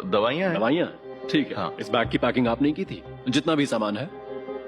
दवाइयाँ हैं। दवाइयाँ? ठीक है। हाँ। इस बैग की पैकिंग आपने की थी? जितना भी सामान है।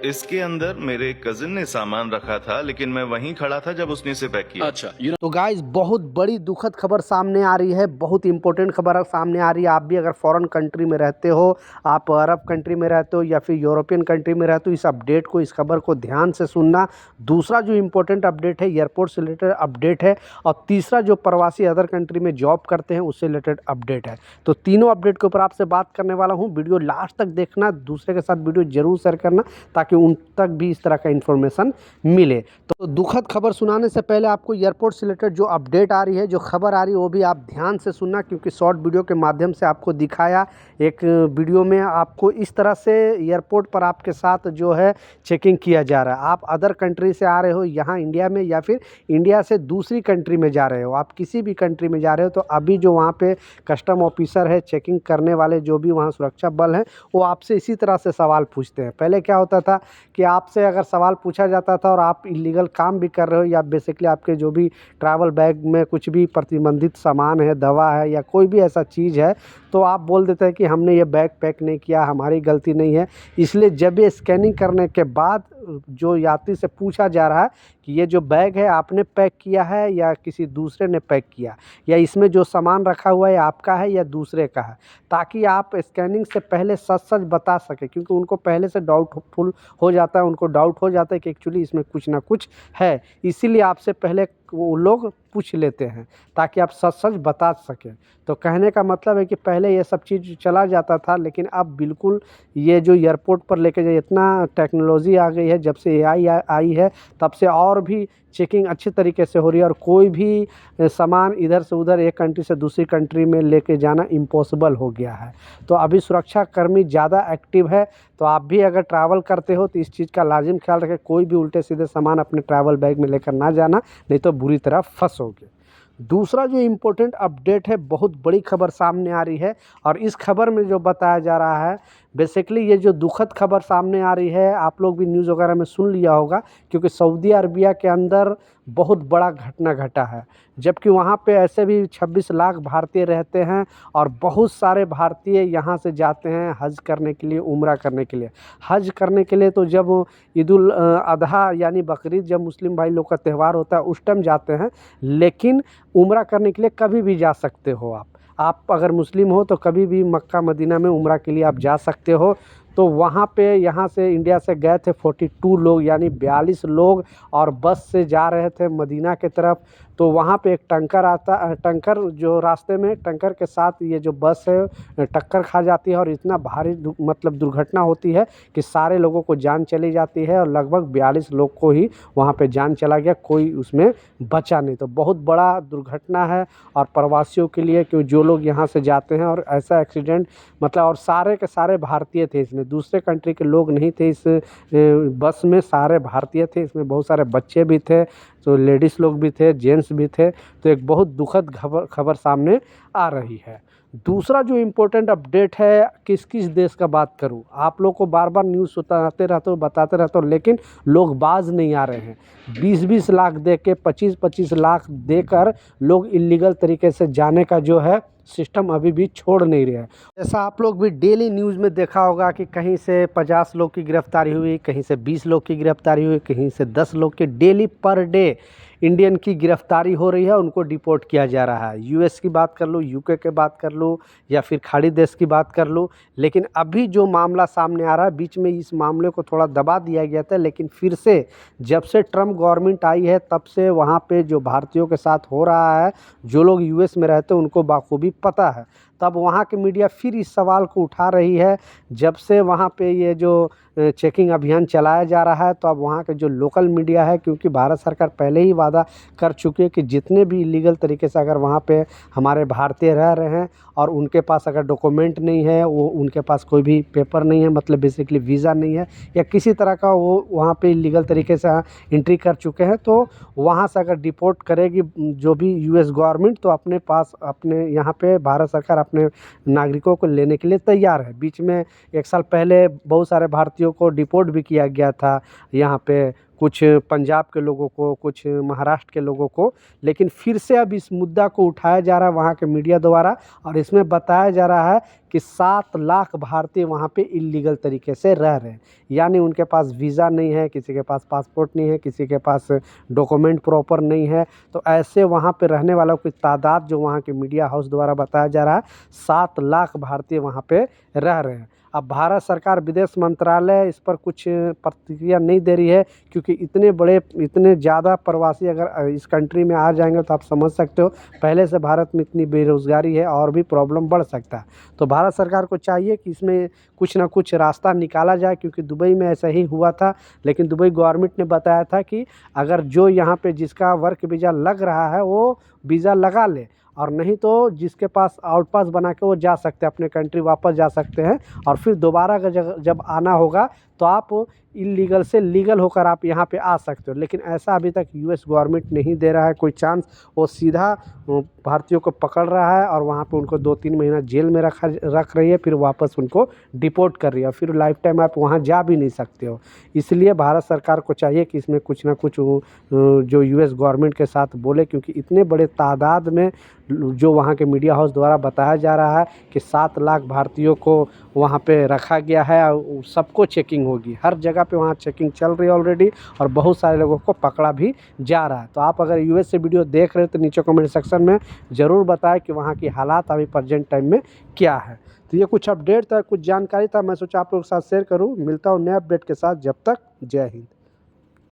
इसके अंदर मेरे कजिन ने सामान रखा था, लेकिन मैं वहीं खड़ा था जब उसने इसे पैक किया। अच्छा, तो गाइस बहुत बड़ी दुखद खबर सामने आ रही है, बहुत इंपॉर्टेंट खबर सामने आ रही है। आप भी अगर फॉरेन कंट्री में रहते हो, आप अरब कंट्री में रहते हो या फिर यूरोपियन कंट्री में रहते हो, इस अपडेट को, इस खबर को ध्यान से सुनना। दूसरा जो इंपॉर्टेंट अपडेट है एयरपोर्ट से रिलेटेड अपडेट है, और तीसरा जो प्रवासी अदर कंट्री में जॉब करते हैं उससे रिलेटेड अपडेट है। तो तीनों अपडेट के ऊपर आपसे बात करने वाला हूँ। वीडियो लास्ट तक देखना, दूसरे के साथ वीडियो जरूर शेयर करना ताकि उन तक भी इस तरह का इन्फॉर्मेशन मिले। तो दुखद खबर सुनाने से पहले आपको एयरपोर्ट से रिलेटेड जो अपडेट आ रही है, जो खबर आ रही है, वो भी आप ध्यान से सुनना, क्योंकि शॉर्ट वीडियो के माध्यम से आपको दिखाया एक वीडियो में आपको इस तरह से एयरपोर्ट पर आपके साथ जो है चेकिंग किया जा रहा है। आप अदर कंट्री से आ रहे हो यहाँ इंडिया में, या फिर इंडिया से दूसरी कंट्री में जा रहे हो, आप किसी भी कंट्री में जा रहे हो, तो अभी जो वहाँ पे कस्टम ऑफिसर है, चेकिंग करने वाले जो भी वहाँ सुरक्षा बल हैं, वो आपसे इसी तरह से सवाल पूछते हैं। पहले क्या होता था कि आपसे अगर सवाल पूछा जाता था और आप इलीगल काम भी कर रहे हो, या बेसिकली आपके जो भी ट्रैवल बैग में कुछ भी प्रतिबंधित सामान है, दवा है या कोई भी ऐसा चीज़ है, तो आप बोल देते हैं कि हमने ये बैग पैक नहीं किया, हमारी गलती नहीं है। इसलिए जब ये स्कैनिंग करने के बाद जो यात्री से पूछा जा रहा है कि ये जो बैग है आपने पैक किया है या किसी दूसरे ने पैक किया, या इसमें जो सामान रखा हुआ है आपका है या दूसरे का है, ताकि आप स्कैनिंग से पहले सच सच बता सकें, क्योंकि उनको पहले से डाउटफुल हो जाता है, उनको डाउट हो जाता है कि एक्चुअली इसमें कुछ ना कुछ है। इसीलिए आपसे पहले वो लोग पूछ लेते हैं ताकि आप सच सच बता सकें। तो कहने का मतलब है कि पहले ये सब चीज़ चला जाता था, लेकिन अब बिल्कुल ये जो एयरपोर्ट पर लेके जाए, इतना टेक्नोलॉजी आ गई है, जब से एआई आई है तब से और भी चेकिंग अच्छी तरीके से हो रही है, और कोई भी सामान इधर से उधर एक कंट्री से दूसरी कंट्री में लेके जाना इम्पॉसिबल हो गया है। तो अभी सुरक्षा कर्मी ज़्यादा एक्टिव है। तो आप भी अगर ट्रैवल करते हो तो इस चीज़ का लाजिम ख्याल रखें, कोई भी उल्टे सीधे सामान अपने ट्रैवल बैग में लेकर ना जाना, नहीं तो बुरी तरह फंसोगे। दूसरा जो इम्पोर्टेंट अपडेट है, बहुत बड़ी खबर सामने आ रही है, और इस खबर में जो बताया जा रहा है, बेसिकली ये जो दुखद खबर सामने आ रही है, आप लोग भी न्यूज़ वगैरह में सुन लिया होगा, क्योंकि सऊदी अरबिया के अंदर बहुत बड़ा घटना घटा है। जबकि वहाँ पे ऐसे भी 26 लाख भारतीय रहते हैं, और बहुत सारे भारतीय यहाँ से जाते हैं हज करने के लिए, उम्रा करने के लिए। हज करने के लिए तो जब ईद उल अज़हा यानी बकरीद, जब मुस्लिम भाई लोग का त्यौहार होता है उस टाइम जाते हैं, लेकिन उम्रा करने के लिए कभी भी जा सकते हो आप अगर मुस्लिम हो तो कभी भी मक्का मदीना में उम्रा के लिए आप जा सकते हो। तो वहाँ पे यहाँ से इंडिया से गए थे 42 लोग, यानी 42 लोग, और बस से जा रहे थे मदीना के तरफ। तो वहाँ पे एक टंकर जो रास्ते में, टंकर के साथ ये जो बस है टक्कर खा जाती है, और इतना भारी मतलब दुर्घटना होती है कि सारे लोगों को जान चली जाती है, और लगभग 42 लोग को ही वहाँ पे जान चला गया, कोई उसमें बचा नहीं। तो बहुत बड़ा दुर्घटना है और प्रवासियों के लिए, क्योंकि जो लोग यहाँ से जाते हैं, और ऐसा एक्सीडेंट मतलब, और सारे के सारे भारतीय थे इसमें, दूसरे कंट्री के लोग नहीं थे इस बस में, सारे भारतीय थे। इसमें बहुत सारे बच्चे भी थे, तो लेडीज़ लोग भी थे, जेंट्स भी थे। तो एक बहुत दुखद खबर सामने आ रही है। दूसरा जो इम्पोर्टेंट अपडेट है, किस किस देश का बात करूं, आप लोग को बार बार न्यूज़ सुनाते रहते हो, बताते रहते हो, लेकिन लोग बाज नहीं आ रहे हैं। 20-20 लाख दे के, 25-25 लाख देकर लोग इलीगल तरीके से जाने का जो है सिस्टम अभी भी छोड़ नहीं रहे हैं। जैसा आप लोग भी डेली न्यूज़ में देखा होगा कि कहीं से 50 लोग की गिरफ्तारी हुई, कहीं से 20 लोग की गिरफ्तारी हुई, कहीं से 10 लोग की, डेली पर डे इंडियन की गिरफ्तारी हो रही है, उनको डिपोर्ट किया जा रहा है। यूएस की बात कर लो, यूके की बात कर लो, या फिर खाड़ी देश की बात कर लो। लेकिन अभी जो मामला सामने आ रहा है, बीच में इस मामले को थोड़ा दबा दिया गया था, लेकिन फिर से जब से ट्रम्प गवर्नमेंट आई है तब से वहाँ पे जो भारतीयों के साथ हो रहा है, जो लोग यूएस में रहते हैं उनको बाखूबी पता है। तब वहाँ की मीडिया फिर इस सवाल को उठा रही है, जब से वहाँ पे ये जो चेकिंग अभियान चलाया जा रहा है, तो अब वहाँ के जो लोकल मीडिया है, क्योंकि भारत सरकार पहले ही वादा कर चुकी है कि जितने भी इलीगल तरीके से अगर वहाँ पे हमारे भारतीय रह रहे हैं और उनके पास अगर डॉक्यूमेंट नहीं है, वो उनके पास कोई भी पेपर नहीं है, मतलब बेसिकली वीज़ा नहीं है या किसी तरह का, वो वहाँ पे इलीगल तरीके से एंट्री कर चुके हैं, तो वहाँ से अगर डिपोर्ट करेगी जो भी यूएस गवर्नमेंट, तो अपने पास, अपने यहाँ पे भारत सरकार अपने नागरिकों को लेने के लिए तैयार है। बीच में 1 साल पहले बहुत सारे भारतीयों को डिपोर्ट भी किया गया था यहाँ पे कुछ पंजाब के लोगों को, कुछ महाराष्ट्र के लोगों को, लेकिन फिर से अब इस मुद्दा को उठाया जा रहा है वहाँ के मीडिया द्वारा और इसमें बताया जा रहा है कि 7 लाख भारतीय वहाँ पे इल्लीगल तरीके से रह रहे हैं, यानी उनके पास वीज़ा नहीं है, किसी के पास पासपोर्ट नहीं है, किसी के पास डॉक्यूमेंट प्रॉपर नहीं है। तो ऐसे वहाँ पे रहने वालों की तादाद जो वहाँ के मीडिया हाउस द्वारा बताया जा रहा है 7 लाख भारतीय वहाँ पे रह रहे हैं। अब भारत सरकार विदेश मंत्रालय इस पर कुछ प्रतिक्रिया नहीं दे रही है, क्योंकि इतने ज़्यादा प्रवासी अगर इस कंट्री में आ जाएंगे तो आप समझ सकते हो पहले से भारत में इतनी बेरोज़गारी है और भी प्रॉब्लम बढ़ सकता है। तो भारत सरकार को चाहिए कि इसमें कुछ ना कुछ रास्ता निकाला जाए, क्योंकि दुबई में ऐसा ही हुआ था, लेकिन दुबई गवर्नमेंट ने बताया था कि अगर जो यहाँ पे जिसका वर्क वीज़ा लग रहा है वो वीज़ा लगा ले, और नहीं तो जिसके पास आउट पास बना के वो जा सकते हैं, अपने कंट्री वापस जा सकते हैं, और फिर दोबारा अगर जब आना होगा तो आप इलीगल से लीगल होकर आप यहाँ पे आ सकते हो। लेकिन ऐसा अभी तक यूएस गवर्नमेंट नहीं दे रहा है कोई चांस, वो सीधा भारतीयों को पकड़ रहा है और वहाँ पे उनको 2-3 महीना जेल में रख रही है, फिर वापस उनको डिपोर्ट कर रही है, फिर लाइफ टाइम आप वहाँ जा भी नहीं सकते हो। इसलिए भारत सरकार को चाहिए कि इसमें कुछ ना कुछ जो यूएस गवर्नमेंट के साथ बोले, क्योंकि इतने बड़े तादाद में जो वहाँ के मीडिया हाउस द्वारा बताया जा रहा है कि 7 लाख भारतीयों को वहाँ पे रखा गया है और सबको चेकिंग होगी, हर जगह पे वहाँ चेकिंग चल रही है ऑलरेडी, और बहुत सारे लोगों को पकड़ा भी जा रहा है। तो आप अगर यूएस से वीडियो देख रहे हो तो नीचे कमेंट सेक्शन में ज़रूर बताएं कि वहाँ की हालात अभी प्रेजेंट टाइम में क्या है। तो ये कुछ अपडेट था, कुछ जानकारी था, मैं सोचा आप लोगों के साथ शेयर करूँ। मिलता हूँ नए अपडेट के साथ, जब तक जय हिंद।